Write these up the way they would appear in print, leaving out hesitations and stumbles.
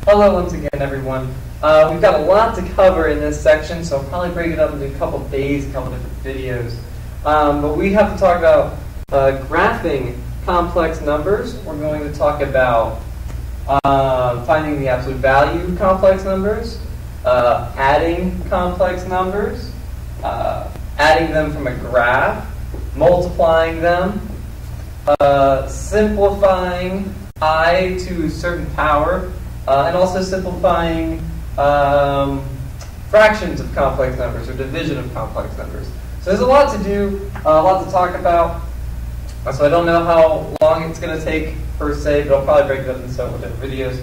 Hello once again, everyone. We've got a lot to cover in this section, so I'll probably break it up into a couple days, a couple different videos. But we have to talk about graphing complex numbers. We're going to talk about finding the absolute value of complex numbers, adding complex numbers, adding them from a graph, multiplying them, simplifying I to a certain power, and also simplifying fractions of complex numbers or division of complex numbers. So there's a lot to do, a lot to talk about. So I don't know how long it's going to take per se, but I'll probably break it up into several different videos.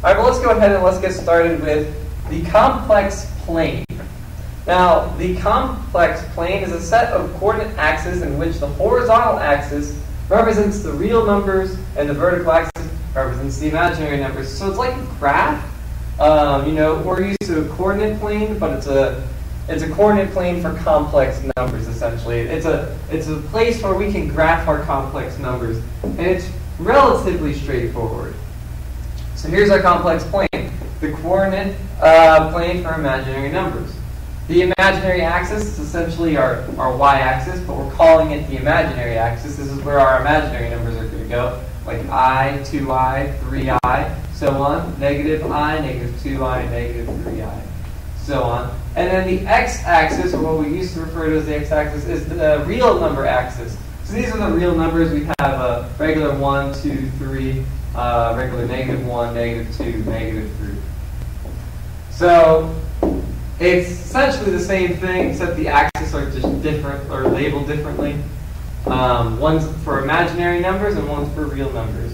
All right, well, let's go ahead and let's get started with the complex plane. Now, the complex plane is a set of coordinate axes in which the horizontal axis represents the real numbers and the vertical axis represents the imaginary numbers. So it's like a graph. We're used to a coordinate plane, but it's a coordinate plane for complex numbers, essentially. It's a place where we can graph our complex numbers, and it's relatively straightforward. So here's our complex plane, the coordinate plane for imaginary numbers. The imaginary axis is essentially our y-axis, but we're calling it the imaginary axis. This is where our imaginary numbers are going to go, like I, 2i, 3i, so on, negative I, negative 2i, negative 3i, so on. And then the x-axis, or what we used to refer to as the x-axis, is the real number axis. So these are the real numbers. We have a regular 1, 2, 3, regular negative 1, negative 2, negative 3. So it's essentially the same thing, except the axes are just different, or labeled differently. One's for imaginary numbers and one's for real numbers.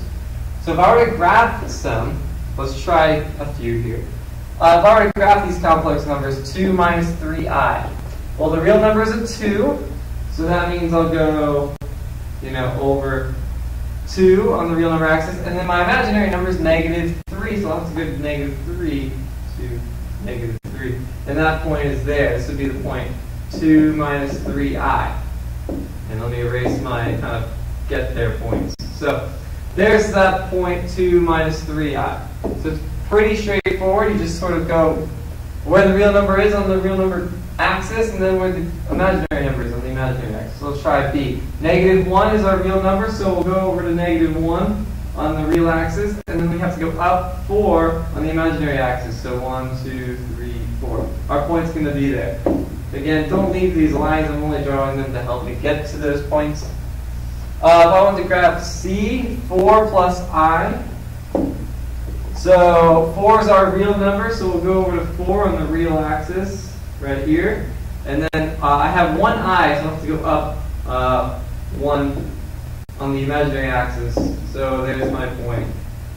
So if I were to graph some, let's try a few here. If I were to graph these complex numbers, 2 minus 3i. Well, the real number is a 2, so that means I'll go, over 2 on the real number axis, and then my imaginary number is negative 3, so I'll have to go to negative 3 to negative 3. And that point is there. This would be the point 2 minus 3i. And let me erase my kind of get there points. So there's that point 2 minus 3i. So it's pretty straightforward. You just sort of go where the real number is on the real number axis, and then where the imaginary number is on the imaginary axis. So let's try B. Negative 1 is our real number, so we'll go over to negative 1 on the real axis, and then we have to go up 4 on the imaginary axis. So 1, 2, 3, 4. Our point's going to be there. Again, don't leave these lines. I'm only drawing them to help me get to those points. If I want to graph C, 4 plus I. So 4 is our real number, so we'll go over to 4 on the real axis right here. And then I have 1 I, so I'll have to go up 1 on the imaginary axis. So there's my point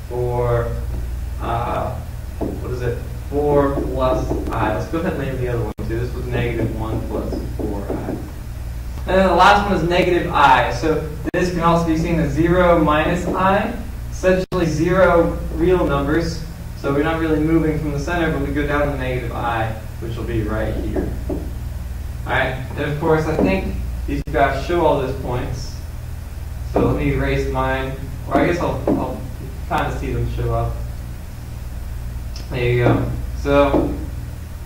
for, 4 plus I. Let's go ahead and name the other one too. This was negative 1 plus 4i. And then the last one is negative I. So this can also be seen as 0 minus I. Essentially 0 real numbers. So we're not really moving from the center, but we go down to negative I, which will be right here. Alright, and of course I think these graphs show all those points. So let me erase mine. Or I guess I'll kind of see them show up. There you go. So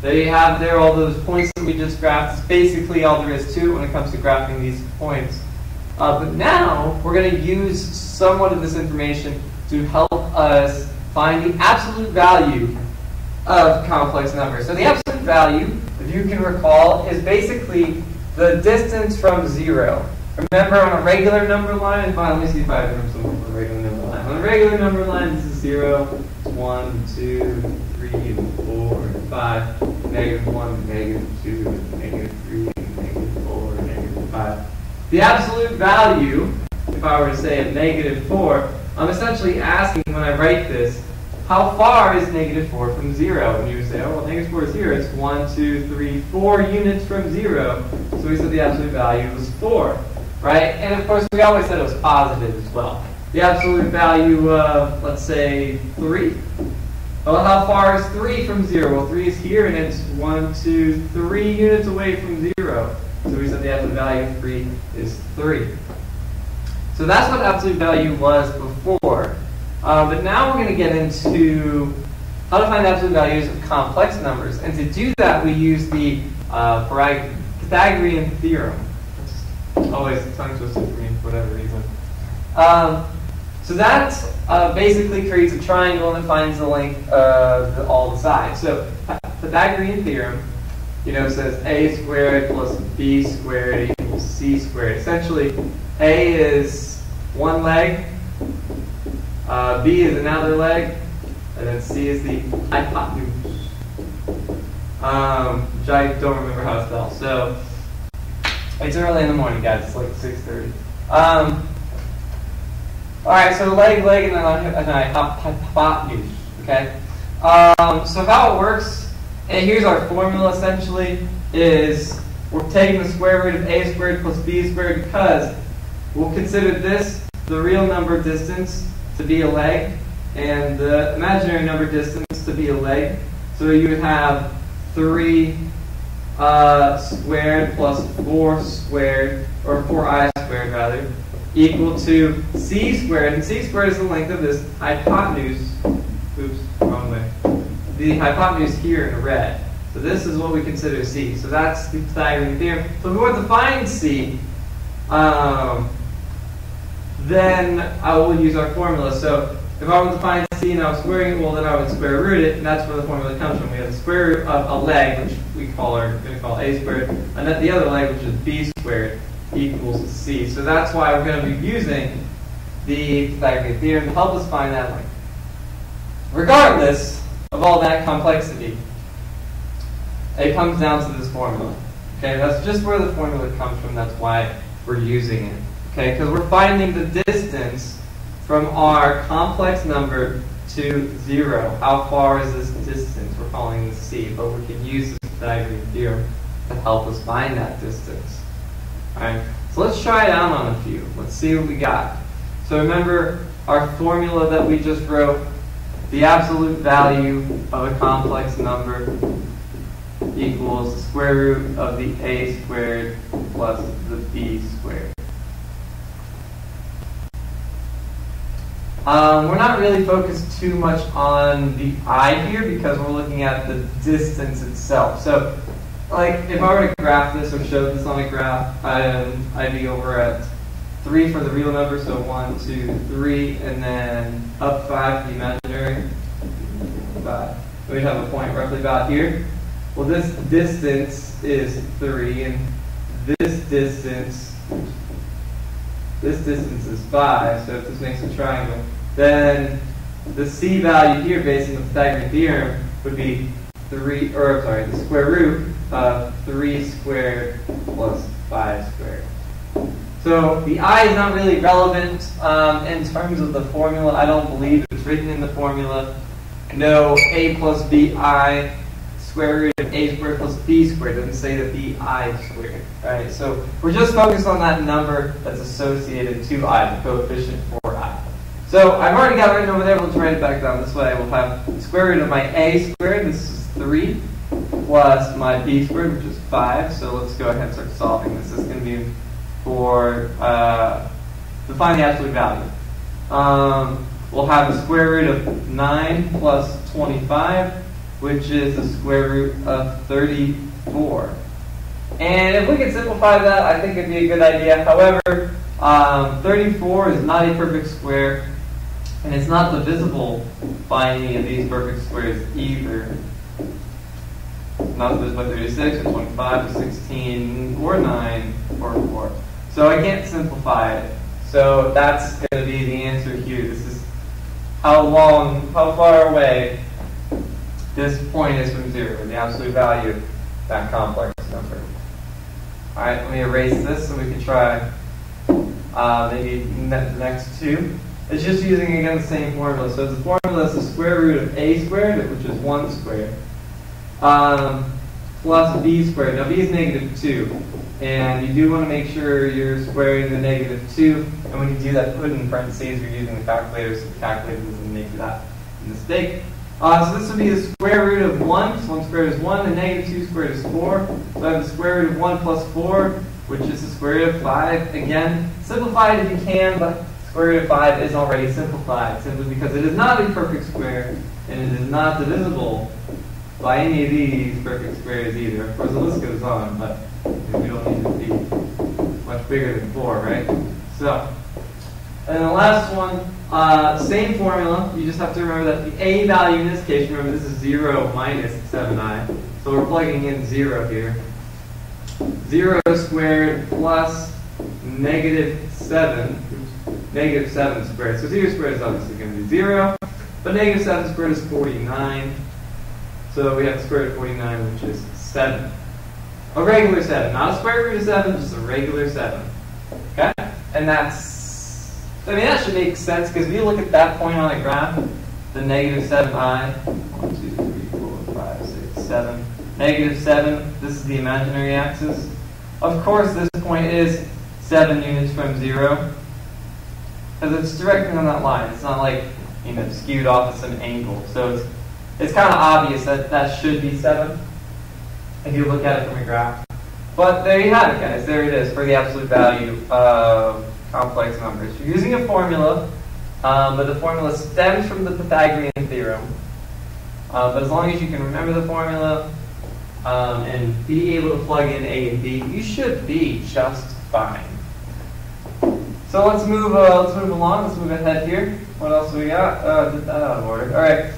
there you have all those points that we just graphed. It's basically all there is to it when it comes to graphing these points. But now we're going to use somewhat of this information to help us find the absolute value of complex numbers. So the absolute value, if you can recall, is basically the distance from 0. Remember, on a regular number line, let me see if I have something for a regular number line. On a regular number line, this is 0, 1, 2, 3, 4, 5, negative 1, negative 2, negative 3, negative 4, negative 5. The absolute value, if I were to say of negative 4, I'm essentially asking when I write this, how far is negative 4 from 0? And you would say, oh, well, negative 4 is 0. It's 1, 2, 3, 4 units from 0. So we said the absolute value was 4. Right? And of course, we always said it was positive as well. The absolute value of, let's say, 3. Well, how far is 3 from 0? Well, 3 is here, and it's 1, 2, 3 units away from 0. So we said the absolute value of 3 is 3. So that's what absolute value was before. But now we're going to get into how to find absolute values of complex numbers. And to do that, we use the Pythagorean theorem. It's always tongue twisted for me for whatever reason. So that basically creates a triangle and it finds the length of all the sides. So Pythagorean theorem, says a squared plus b squared equals c squared. Essentially, a is one leg, b is another leg, and then c is the hypotenuse, which I don't remember how to spell. So it's early in the morning, guys. It's like 6:30. All right, so leg, and then hypotenuse. Okay. So how it works, and here's our formula. Essentially, is we're taking the square root of a squared plus b squared because we'll consider this the real number distance to be a leg, and the imaginary number distance to be a leg. So you would have 3 squared plus 4 squared, or 4i squared rather, equal to c squared, and c squared is the length of this hypotenuse. Oops, wrong way. The hypotenuse here in red. So this is what we consider c. So that's the Pythagorean theorem. So if we want to find c, then I will use our formula. So if I want to find c and I was squaring it, well then I would square root it, and that's where the formula comes from. We have the square root of a leg, which we're going to call a squared, and then the other leg, which is b squared, equals c. So that's why we're going to be using the Pythagorean theorem to help us find that length. Regardless of all that complexity, it comes down to this formula. Okay, that's just where the formula comes from. That's why we're using it. Okay, because we're finding the distance from our complex number to 0. How far is this distance? We're calling this c, but we can use this Pythagorean theorem to help us find that distance. Alright, so let's try it out on a few. Let's see what we got. So remember our formula that we just wrote, the absolute value of a complex number equals the square root of the a squared plus the b squared. We're not really focused too much on the I here because we're looking at the distance itself. So, like, if I were to graph this or show this on a graph, I'd be over at 3 for the real number, so 1, 2, 3, and then up 5 for the imaginary. 5. We'd have a point roughly about here. Well, this distance is 3, and this distance is 5, so if this makes a triangle, then the c value here, based on the Pythagorean theorem, would be the square root of 3 squared plus 5 squared. So the I is not really relevant in terms of the formula. I don't believe it's written in the formula. No, a plus bi square root of a squared plus b squared doesn't say the bi squared, right? So we're just focused on that number that's associated to I, the coefficient for I. So I've already got it written over there. Let's write it back down this way. We'll have the square root of my a squared, this is 3, plus my b squared, which is 5. So let's go ahead and start solving this. This is going to be for to find the absolute value. We'll have the square root of 9 plus 25, which is the square root of 34. And if we can simplify that, I think it'd be a good idea. However, 34 is not a perfect square, and it's not divisible by any of these perfect squares either. Not divisible by 36, or 25, or 16, or 9, or 4. So I can't simplify it. So that's going to be the answer here. This is how far away this point is from 0, the absolute value of that complex number. Alright, let me erase this so we can try maybe the next two. It's just using, again, the same formula. So the formula is the square root of a squared, which is 1 squared, plus b squared. Now b is -2. And you do want to make sure you're squaring the -2. And when you do that, put it in parentheses. You're using the calculator, so the calculator doesn't make that mistake. So this would be the square root of 1. So 1 squared is 1, and -2 squared is 4. So I have the square root of 1 plus 4, which is the square root of 5. Again, simplify it if you can, but square root of 5 is already simplified, simply because it is not a perfect square, and it is not divisible by any of these perfect squares either. Of course, the list goes on, but we don't need to be much bigger than 4, right? So, and then the last one, same formula. You just have to remember that the a value in this case, remember this is 0 minus 7i. So we're plugging in 0 here. 0 squared plus negative 7. Negative 7 squared. So 0 squared is obviously going to be 0. But negative 7 squared is 49. So we have the square root of 49, which is 7. A regular 7. Not a square root of 7, just a regular 7. Okay? And that's, I mean, that should make sense, because if you look at that point on the graph, the negative 7i, 1, 2, 3, 4, 5, 6, 7. Negative 7, this is the imaginary axis. Of course, this point is 7 units from 0, because it's directly on that line. It's not like, you know, skewed off at some angle. So it's kind of obvious that that should be 7 if you look at it from a graph. But there you have it, guys. There it is for the absolute value of complex numbers. You're using a formula, but the formula stems from the Pythagorean theorem. But as long as you can remember the formula and be able to plug in A and B, you should be just fine. So let's move along. Let's move ahead here. What else do we got? Did that out of order. All right.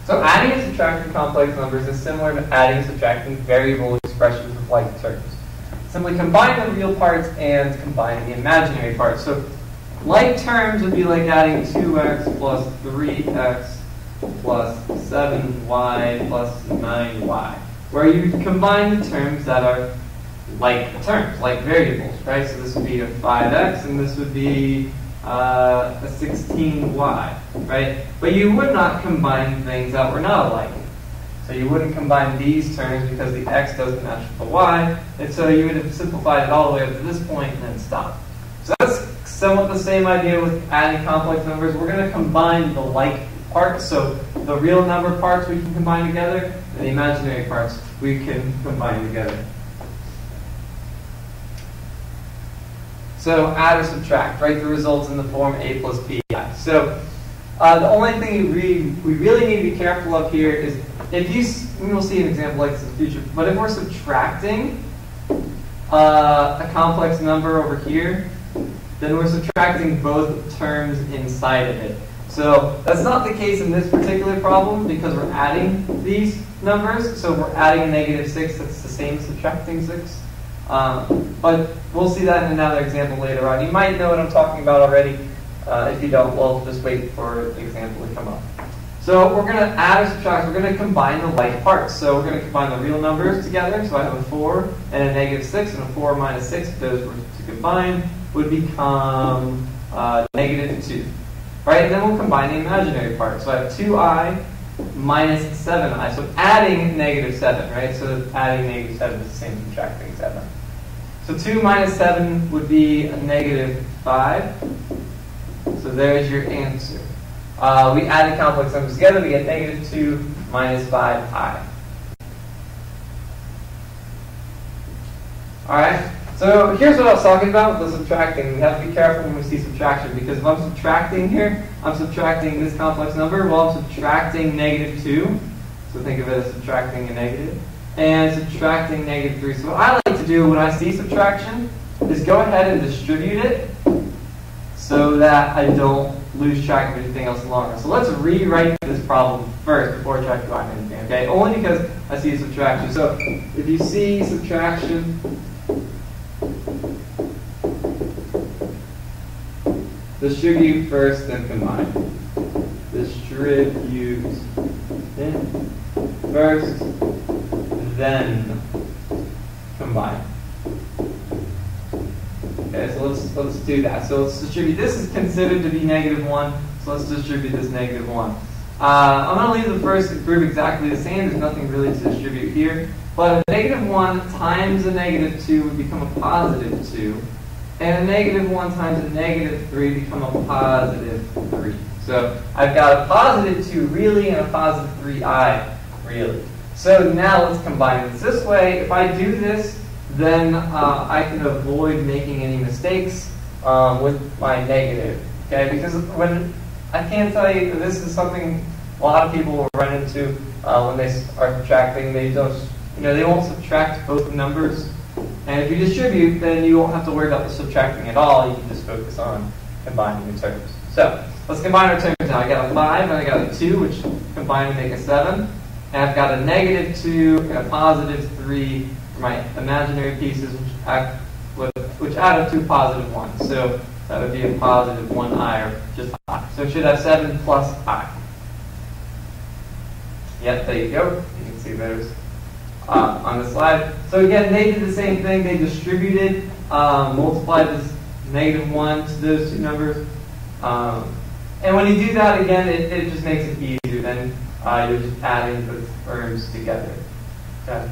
So adding and subtracting complex numbers is similar to adding and subtracting variable expressions with like terms. Simply combine the real parts and combine the imaginary parts. So like terms would be like adding 2x plus 3x plus 7y plus 9y, where you combine the terms that are like terms, like variables, right? So this would be a 5x, and this would be a 16y, right? But you would not combine things that were not alike. So you wouldn't combine these terms because the x doesn't match the y, and so you would have simplified it all the way up to this point and then stop. So that's somewhat the same idea with adding complex numbers. We're going to combine the like parts, so the real number parts we can combine together, and the imaginary parts we can combine together. So add or subtract, write the results in the form a plus bi. So the only thing we really need to be careful of here is we'll see an example like this in the future, but if we're subtracting a complex number over here, then we're subtracting both terms inside of it. So that's not the case in this particular problem because we're adding these numbers. So we're adding a negative 6, that's the same as subtracting 6. But we'll see that in another example later on. You might know what I'm talking about already. If you don't, well, just wait for the example to come up. So we're going to add or subtract. We're going to combine the like parts. So we're going to combine the real numbers together. So I have a 4 and a negative 6, and a 4 minus 6, if those were to combine, would become negative 2. Right? And then we'll combine the imaginary part. So I have 2i minus 7i. So adding negative 7, right? So adding negative 7 is the same as subtracting 7. So 2 minus 7 would be a negative 5. So there's your answer. We added complex numbers together, we get negative 2 minus 5i. Alright, so here's what I was talking about with the subtracting. We have to be careful when we see subtraction, because if I'm subtracting here, I'm subtracting this complex number, well, I'm subtracting negative 2. So think of it as subtracting a negative. And subtracting negative 3. So what I like to do when I see subtraction is go ahead and distribute it so that I don't lose track of anything else longer. So let's rewrite this problem first before I try to find anything, okay? Only because I see subtraction. So if you see subtraction, distribute first, then combine. Distribute first, then combine. Okay, so let's do that. So let's distribute. This is considered to be negative 1, so let's distribute this negative 1. I'm going to leave the first group exactly the same. There's nothing really to distribute here. But a negative 1 times a negative 2 would become a positive 2. And a negative 1 times a negative 3 become a positive 3. So I've got a positive 2 really and a positive 3i really. So now let's combine this way. If I do this, then I can avoid making any mistakes. with my negative. Okay, because when I can tell you this is something a lot of people will run into when they are subtracting. They don't, they won't subtract both numbers. And if you distribute, then you won't have to worry about the subtracting at all. You can just focus on combining the terms. So let's combine our terms now. I got a 5 and I got a 2, which combine to make a 7. And I've got a negative 2 and a positive 3 for my imaginary pieces, which add up to a positive 1. So that would be a positive 1i, or just I. So it should have 7 plus I. Yep, there you go. You can see those on the slide. So again, they did the same thing. They distributed, multiplied this negative 1 to those two numbers. And when you do that, again, it just makes it easier. Then you're just adding the terms together. Okay.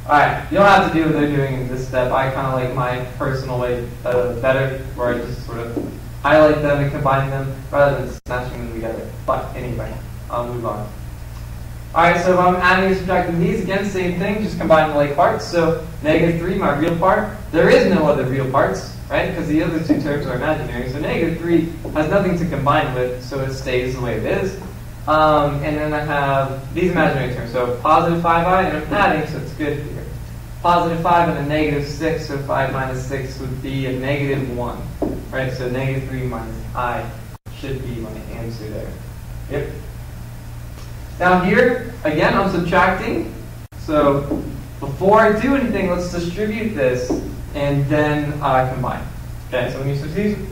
All right. You don't have to do what they're doing in this step. I kind of like my personal way better, where I just sort of highlight them and combine them rather than smashing them together. But anyway, I'll move on. All right, so if I'm adding and subtracting these, again, same thing, just combine the like parts. So negative 3, my real part. There is no other real parts, right? Because the other two terms are imaginary. So negative 3 has nothing to combine with, so it stays the way it is. And then I have these imaginary terms. So positive 5i, and I'm adding, so it's good here. Positive 5 and a negative 6, so 5 minus 6 would be a negative 1. Right, so negative 3 minus I should be my answer there. Yep. Now here, again, I'm subtracting. So before I do anything, let's distribute this and then combine. Okay, so when you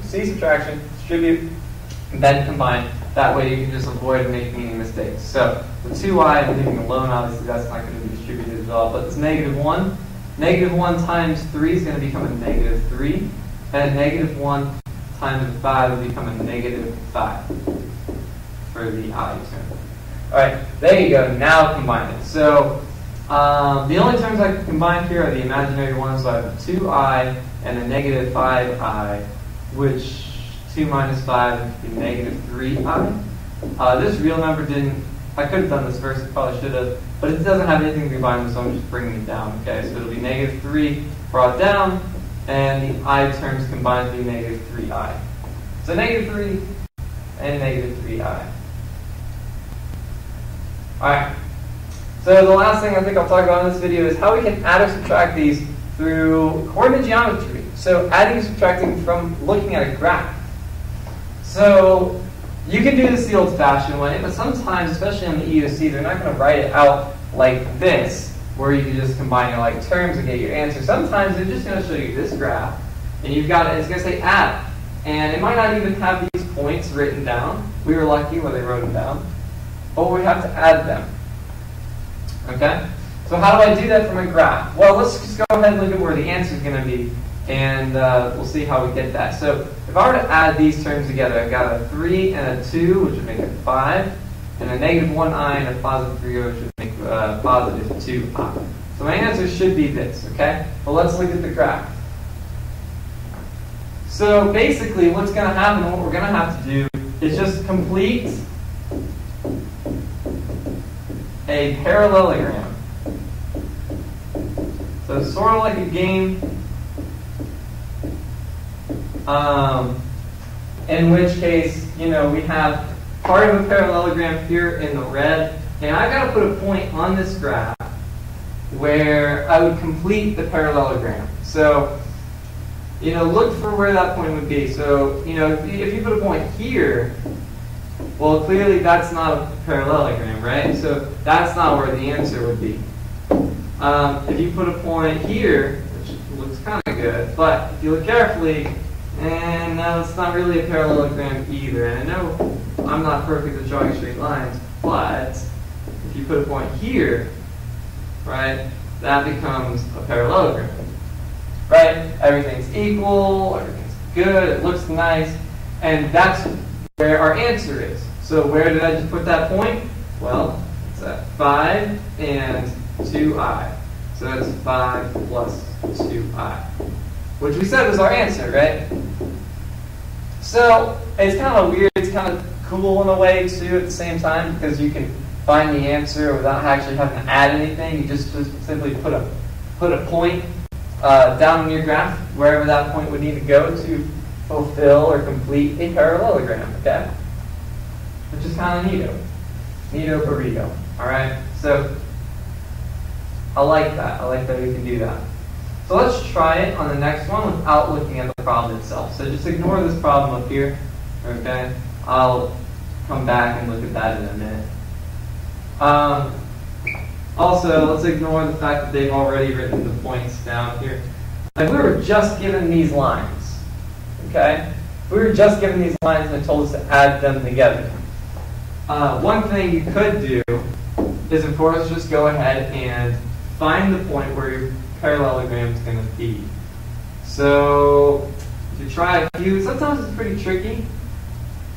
see subtraction, distribute, and then combine. That way you can just avoid making mistakes. So the 2i, I'm leaving alone, obviously that's not going to be distributed at all. But it's negative 1. Negative 1 times 3 is going to become a negative 3. And negative 1 times 5 will become a negative 5 for the I term. Alright, there you go. Now combine it. So the only terms I can combine here are the imaginary ones. So I have a 2i and a negative 5i, which 2 minus 5 would be negative 3i. This real number didn't, I could have done this first, I probably should have, but it doesn't have anything to combine with, so I'm just bringing it down. Okay, so it'll be negative 3 brought down, and the I terms combined to be negative 3i. So negative 3 and negative 3i. Alright, so the last thing I think I'll talk about in this video is how we can add or subtract these through coordinate geometry. So adding and subtracting from looking at a graph. So you can do this the old-fashioned way, but sometimes, especially on the EOC, they're not going to write it out like this, where you can just combine your like terms and get your answer. Sometimes they're just going to show you this graph, and you've got it's going to say add, and it might not even have these points written down. We were lucky when they wrote them down, but we have to add them. Okay. So how do I do that from a graph? Well, let's just go ahead and look at where the answer is going to be, and we'll see how we get that. So if I were to add these terms together, I've got a 3 and a 2, which would make it 5, and a negative 1i and a positive 3, which would make positive 2i. So my answer should be this, okay? But let's look at the graph. So basically what's going to happen, what we're going to have to do, is just complete a parallelogram. So it's sort of like a game in which case, we have part of a parallelogram here in the red, and I've got to put a point on this graph where I would complete the parallelogram. So, look for where that point would be. So, if you put a point here, well, clearly that's not a parallelogram, right? So that's not where the answer would be. If you put a point here, which looks kind of good, but if you look carefully, and no, it's not really a parallelogram either. And I know I'm not perfect at drawing straight lines, but if you put a point here, right, that becomes a parallelogram. Right? Everything's equal, everything's good, it looks nice, and that's where our answer is. So where did I just put that point? Well, it's at 5 and 2i. So that's 5 plus 2i. Which we said was our answer, right? So it's kind of weird, it's kind of cool in a way too at the same time, because you can find the answer without actually having to add anything. You just simply put a point down on your graph, wherever that point would need to go to fulfill or complete a parallelogram, okay? Which is kind of neato. Neato burrito, all right? So I like that. I like that we can do that. So let's try it on the next one without looking at the problem itself. So just ignore this problem up here, okay? I'll come back and look at that in a minute. Also, let's ignore the fact that they've already written the points down here. Like we were just given these lines, okay? We were just given these lines and it told us to add them together. One thing you could do is, of course, just go ahead and find the point where your parallelogram is going to be. So, to try a few, sometimes it's pretty tricky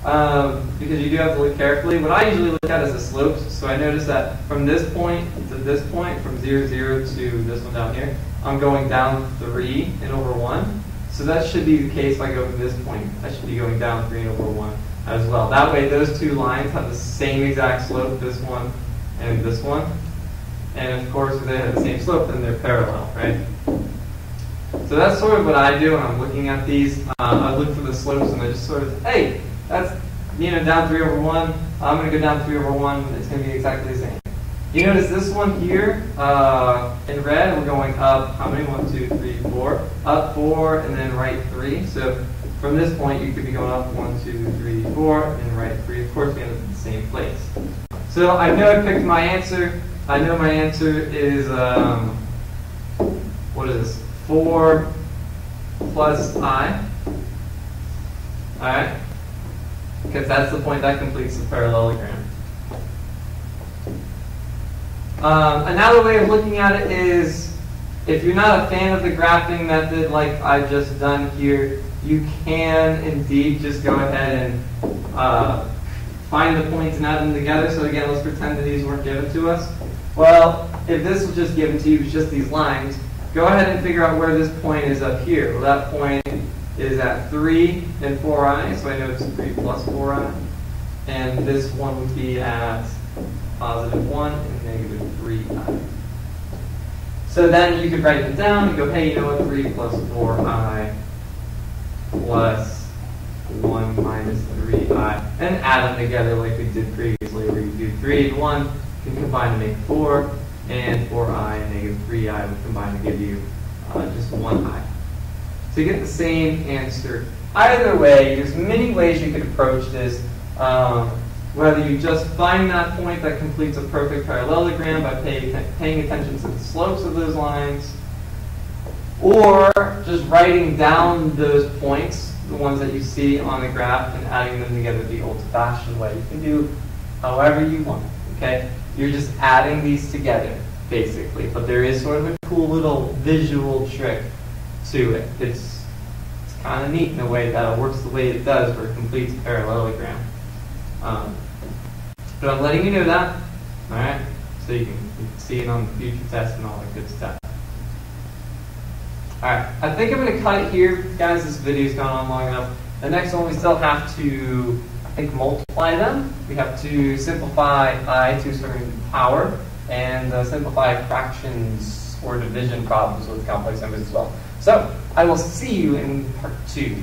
because you do have to look carefully. What I usually look at is the slopes. So I notice that from this point to this point, from 0, 0 to this one down here, I'm going down 3 and over 1. So that should be the case if I go from this point. I should be going down 3 and over 1 as well. That way those two lines have the same exact slope, this one and this one. And of course, if they have the same slope, then they're parallel, right? So that's sort of what I do when I'm looking at these. I look for the slopes and I just sort of, hey, that's down 3 over 1. I'm going to go down 3 over 1. It's going to be exactly the same. You notice this one here in red, we're going up, how many? 1, 2, 3, 4. Up 4 and then right 3. So from this point, you could be going up 1, 2, 3, 4, and right 3. Of course, we end up in the same place. So I know I picked my answer. I know my answer is, what is this? 4 plus I. Alright? Because that's the point that completes the parallelogram. Another way of looking at it is, if you're not a fan of the graphing method like I've just done here, you can indeed just go ahead and find the points and add them together. So again, let's pretend that these weren't given to us. Well, if this was just given to you, it's just these lines, go ahead and figure out where this point is up here. Well, that point is at 3 and 4i, so I know it's 3 plus 4i. And this one would be at positive 1 and negative 3i. So then you could write them down and go, hey, you know what, 3 plus 4i plus 1 minus 3i, and add them together like we did previously, where you do 3 and 1 can combine to make 4, and 4i and negative 3i would combine to give you just 1i. So you get the same answer. Either way, there's many ways you could approach this. Whether you just find that point that completes a perfect parallelogram by paying attention to the slopes of those lines, or just writing down those points, the ones that you see on the graph, and adding them together the old-fashioned way. You can do however you want, okay? You're just adding these together, basically. But there is sort of a cool little visual trick to it. It's kind of neat in a way that it works the way it does, where it completes a parallelogram. But I'm letting you know that, all right? So you can see it on the future test and all that good stuff. All right, I think I'm going to cut it here, guys. This video's gone on long enough. The next one, we still have to, I think, multiply them. We have to simplify I to a certain power, and simplify fractions or division problems with complex numbers as well. So I will see you in part 2.